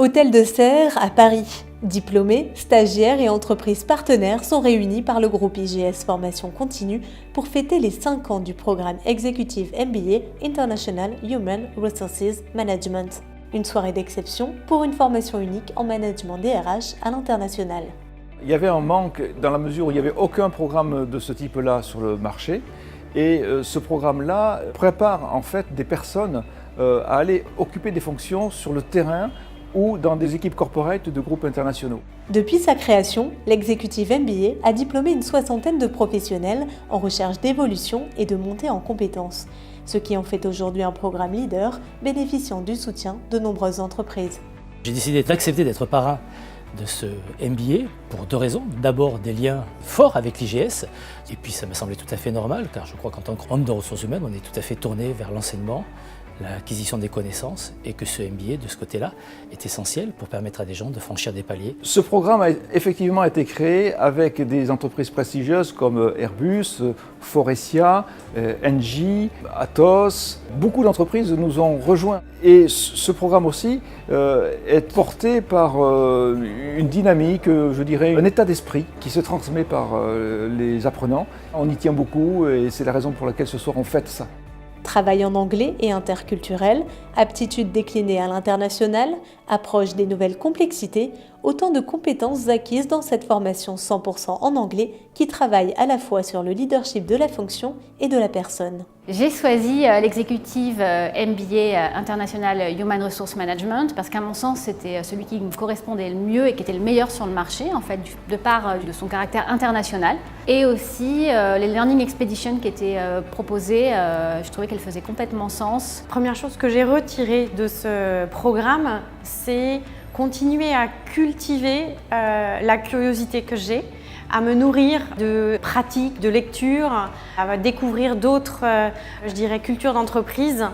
Hôtel de Serres à Paris. Diplômés, stagiaires et entreprises partenaires sont réunis par le groupe IGS Formation Continue pour fêter les 5 ans du programme Executive MBA International Human Resources Management. Une soirée d'exception pour une formation unique en management DRH à l'international. Il y avait un manque dans la mesure où il n'y avait aucun programme de ce type-là sur le marché. Et ce programme-là prépare en fait des personnes à aller occuper des fonctions sur le terrain ou dans des équipes corporate de groupes internationaux. Depuis sa création, l'Executive MBA a diplômé une 60aine de professionnels en recherche d'évolution et de montée en compétences, ce qui en fait aujourd'hui un programme leader bénéficiant du soutien de nombreuses entreprises. J'ai décidé d'accepter d'être parrain de ce MBA pour 2 raisons. D'abord des liens forts avec l'IGS, et puis ça m'a semblé tout à fait normal, car je crois qu'en tant qu'homme de ressources humaines, on est tout à fait tourné vers l'enseignement, l'acquisition des connaissances, et que ce MBA de ce côté-là est essentiel pour permettre à des gens de franchir des paliers. Ce programme a effectivement été créé avec des entreprises prestigieuses comme Airbus, Forestia, Engie, Atos. Beaucoup d'entreprises nous ont rejoints. Et ce programme aussi est porté par une dynamique, je dirais, un état d'esprit qui se transmet par les apprenants. On y tient beaucoup et c'est la raison pour laquelle ce soir on fête ça. Travail en anglais et interculturel, aptitudes déclinées à l'international, approche des nouvelles complexités, autant de compétences acquises dans cette formation 100% en anglais qui travaille à la fois sur le leadership de la fonction et de la personne. J'ai choisi l'exécutive MBA International Human Resource Management parce qu'à mon sens c'était celui qui me correspondait le mieux et qui était le meilleur sur le marché en fait de par de son caractère international et aussi les Learning Expeditions qui étaient proposées, je trouvais qu'elles faisaient complètement sens. Première chose que j'ai retirée de ce programme, c'est continuer à cultiver la curiosité que j'ai, à me nourrir de pratiques, de lectures, à découvrir d'autres, je dirais, cultures d'entreprise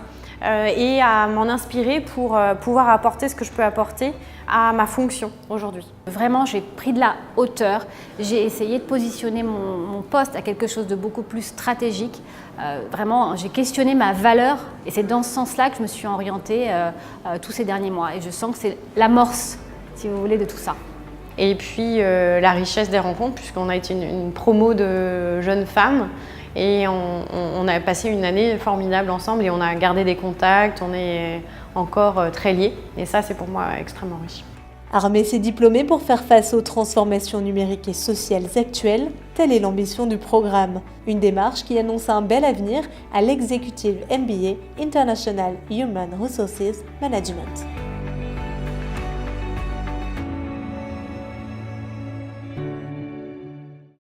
et à m'en inspirer pour pouvoir apporter ce que je peux apporter à ma fonction aujourd'hui. Vraiment, j'ai pris de la hauteur, j'ai essayé de positionner mon poste à quelque chose de beaucoup plus stratégique. Vraiment, j'ai questionné ma valeur et c'est dans ce sens-là que je me suis orientée tous ces derniers mois. Et je sens que c'est l'amorce, si vous voulez, de tout ça. Et puis la richesse des rencontres, puisqu'on a été une promo de jeunes femmes et on a passé une année formidable ensemble et on a gardé des contacts, on est encore très liés et ça c'est pour moi extrêmement riche. Armer ses diplômés pour faire face aux transformations numériques et sociales actuelles, telle est l'ambition du programme. Une démarche qui annonce un bel avenir à l'Executive MBA International Human Resources Management.